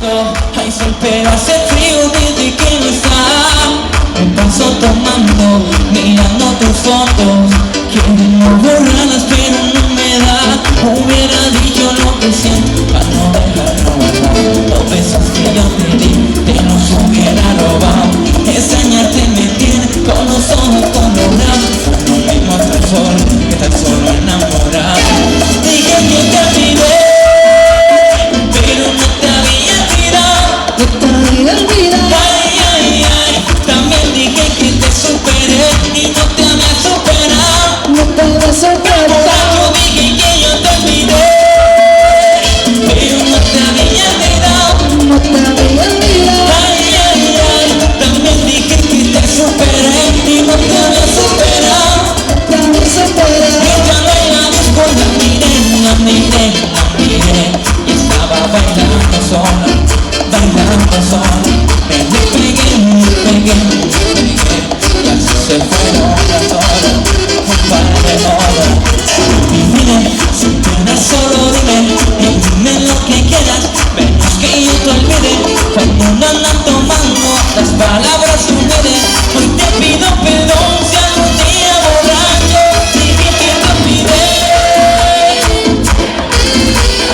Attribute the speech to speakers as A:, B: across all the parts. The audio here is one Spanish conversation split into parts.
A: Hay sol pero hace frío desde que no está. Me paso tomando, mirando tus fotos. Quiero no borrarlas pero no me da. Hubiera dicho lo que siento para no dejarlo guardar. Los besos que yo te di, te los hubiera robado. Extrañarte me tiene con los ojos colorados. No me muestro solo, que tan solo enamorado. Dije que te olvidé, pero no te había olvidado.
B: No te había olvidado.
A: Ay, ay, ay, también dije que te superé y no te había superado.
B: No te había superado.
A: Yo dije que yo te olvidé, pero no te había olvidado.
B: No te había olvidado.
A: Ay, ay, ay, también dije que te superé y no te había superado.
B: No te había superado.
A: Ella no en la disco, la miré, la miré, la miré y estaba bailando sola, bailando sola. Me despegué, y así se fueron las horas, un par de horas. Y dime, si quieres solo dime, y dime lo que quieras, menos que yo te olvide. Cuando no andan tomando, las palabras olviden. Hoy te pido perdón si algún día borracho dije que te olvidé.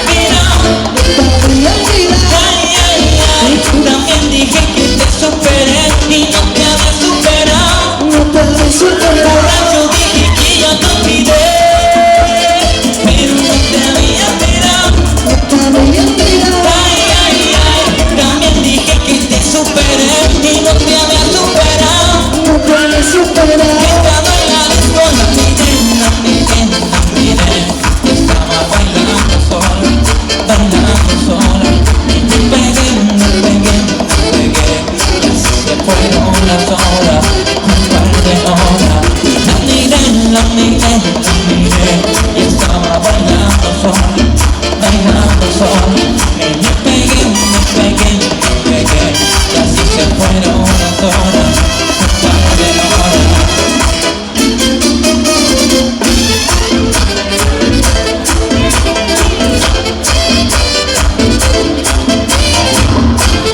A: Mira,
B: No te había olvidado.
A: ay, ay, ay, también dije que te superé y no te había superado.
B: No te había superado.
A: Borracho dije que yo te olvidé, pero no te había olvidado.
B: No te había olvidado.
A: Ay, ay, ay, también dije que te superé y no te había superado.
B: No te había superado.
A: Estaba en la disco, la miré, la miré, la miré. Estaba bailando sola, bailando sola. Me pegué, y así se fueron las horas, un par de horas. La miré, la miré, la miré y estaba bailando sola, bailando sola. Me pegué, y así se fueron las horas, un par de horas.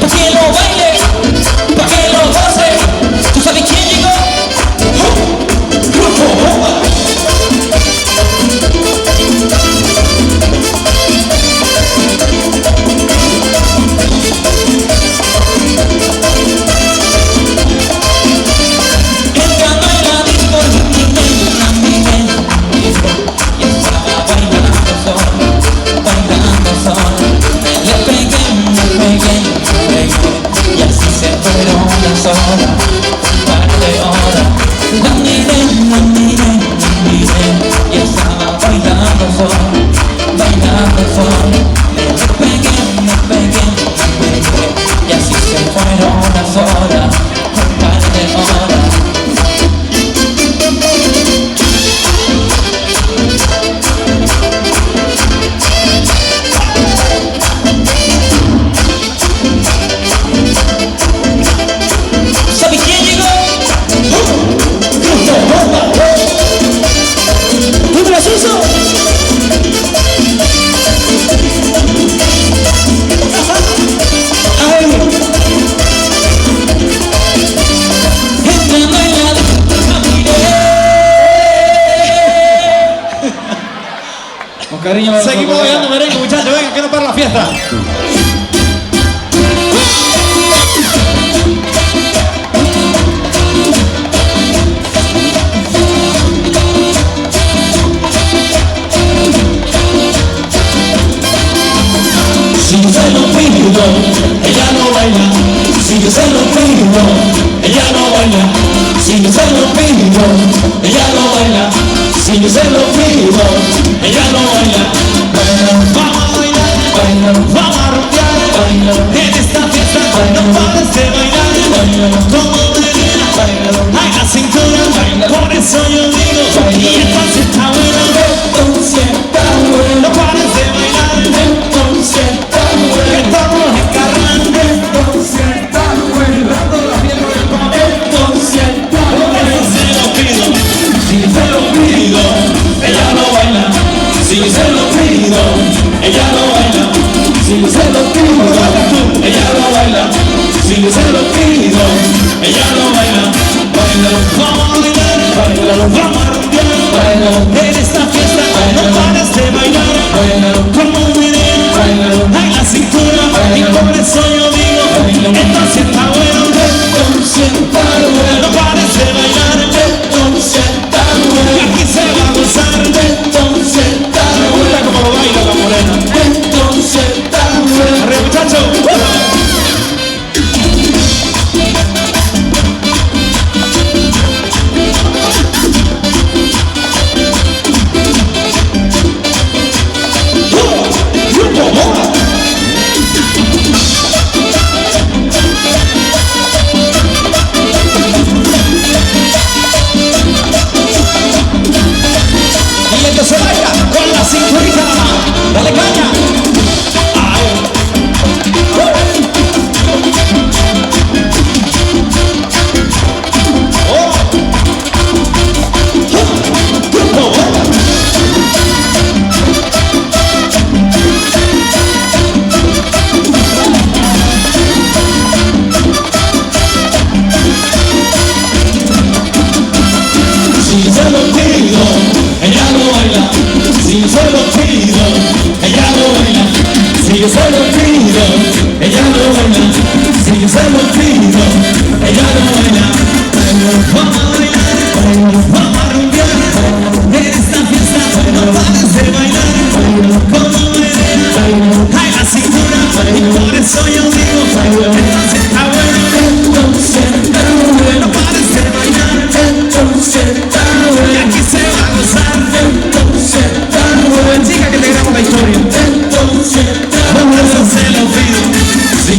A: Pa' que lo baile, pa' que lo goce. ¿Tú sabes quién llegó? Grupo Bomba. Entrando en la disco, la miré, y estaba bailando sola, bailando sola. Le pegué, y así se fueron las horas, un par de horas. La miré, y estaba bailando sola, bailando sola. Le pegué, y así se fueron las horas, un par de horas. ¿Sabes quién llegó? Grupo Bomba. ¿Tú me las hizo? A ver. Entrando en la miré. Con cariño.
C: Seguimos bailando merengue, muchachos, vengan que no para la fiesta.
A: Si yo se lo pido, ella no baila. Si yo se lo pido, ella no baila. Si yo se lo pido, ella no baila. Si yo se lo pido, ella no baila.
C: Vamos a bailar, vamos a rumbear. En esta fiesta no pares de bailar. Como menina, hay la cintura. Por eso yo digo, y entonces está bueno.
A: Entonces está bueno,
C: No pares de bailar.
A: entonces está
C: Que
A: bueno,
C: estamos encarnando.
A: entonces está bueno, entonces está bueno.
C: Se lo pido.
A: Si yo se lo pido, ella no baila. Si yo se lo pido, ella no baila. Si yo se lo pido,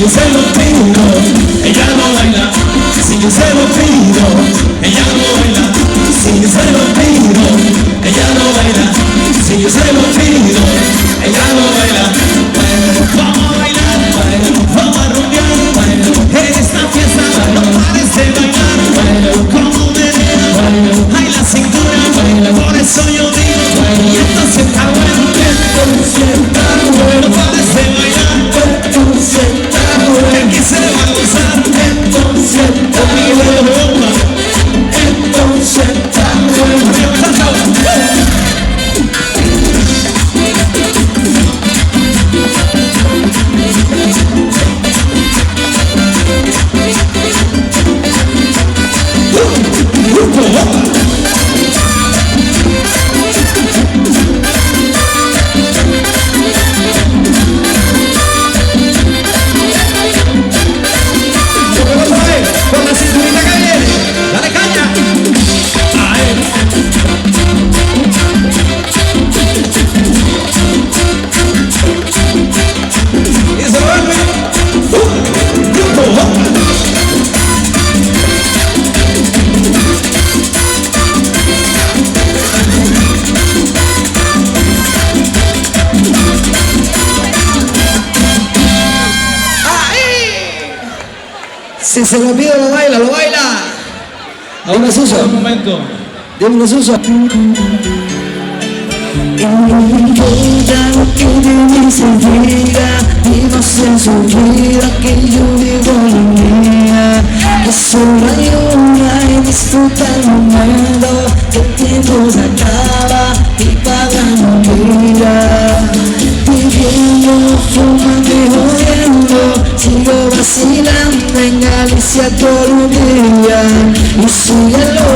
C: yo se lo pido, ella no baila. Si yo se lo pido, ella no baila. Si yo se lo pido, ella no baila. Si yo se lo pido, ella no baila. Vamos a bailar, vamos a rumbear. En esta fiesta no pares de bailar. Como menea, hay la cintura. Por eso yo digo, y entonces está bueno. Entonces está bueno. No pares de bailar. Entonces está bueno. Aquí se va a gozar. Entonces está bueno. Entonces está bueno. Con la cinturita que viene, dale caña. Y se vuelve grupo.
B: Si se lo pido, lo baila, lo baila. Dime, Suso.
C: Un momento.
B: Dime, Suso.
A: Ya no quiere ni se diga, vivos en su vida que yo vivo la mía. Que solo hay una y disfruta el momento, que el tiempo se acaba y paga la vida. Viviendo, fumando y jodiendo, sigo vacilando en Galicia todo el día. Y síguelo.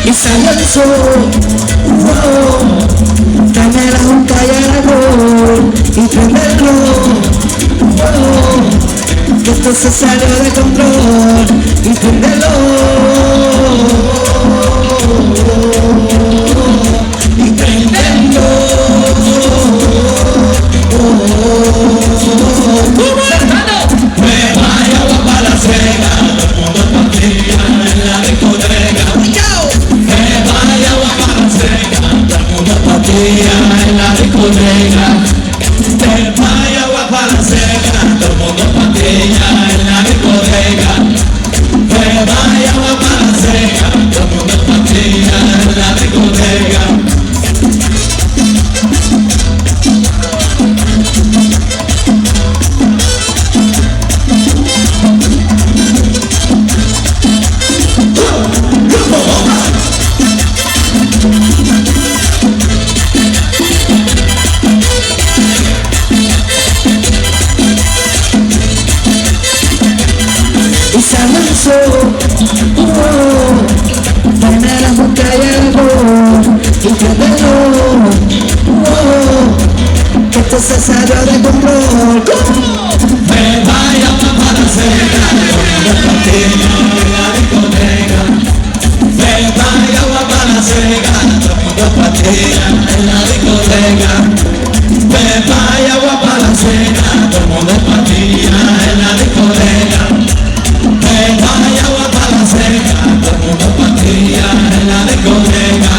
A: Y sale el sol, tráeme la junta y el alcohol y prenderlo, que esto se salió de control y prenderlo, y prenderlo. Me vaya agua para la cena, todo el mundo patilla en la discoteca. En la discoteca, el paya agua para la seca, todo el mundo patilla en la discoteca. El paya agua para la seca, todo el mundo patilla en la discoteca. Y sale el sol, tráeme la boca y el alcohol y prenderlo, que esto se salió de control. Me vaya para la cena, todo el mundo patilla en la discoteca. Me vaya para la cena, todo el mundo patilla en la discoteca. Me vaya para la cena, todo el mundo patilla en la discoteca. Vaya agua para la seca, todo el mundo patilla en la discoteca.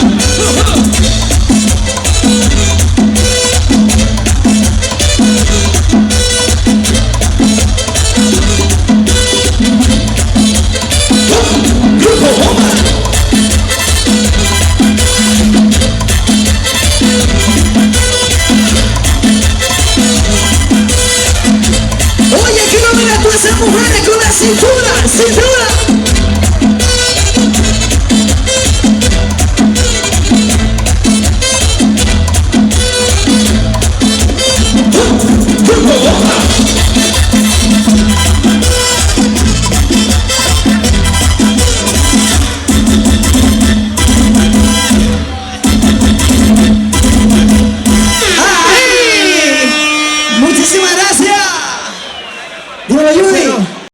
B: esas mujeres con la cintura, cintura.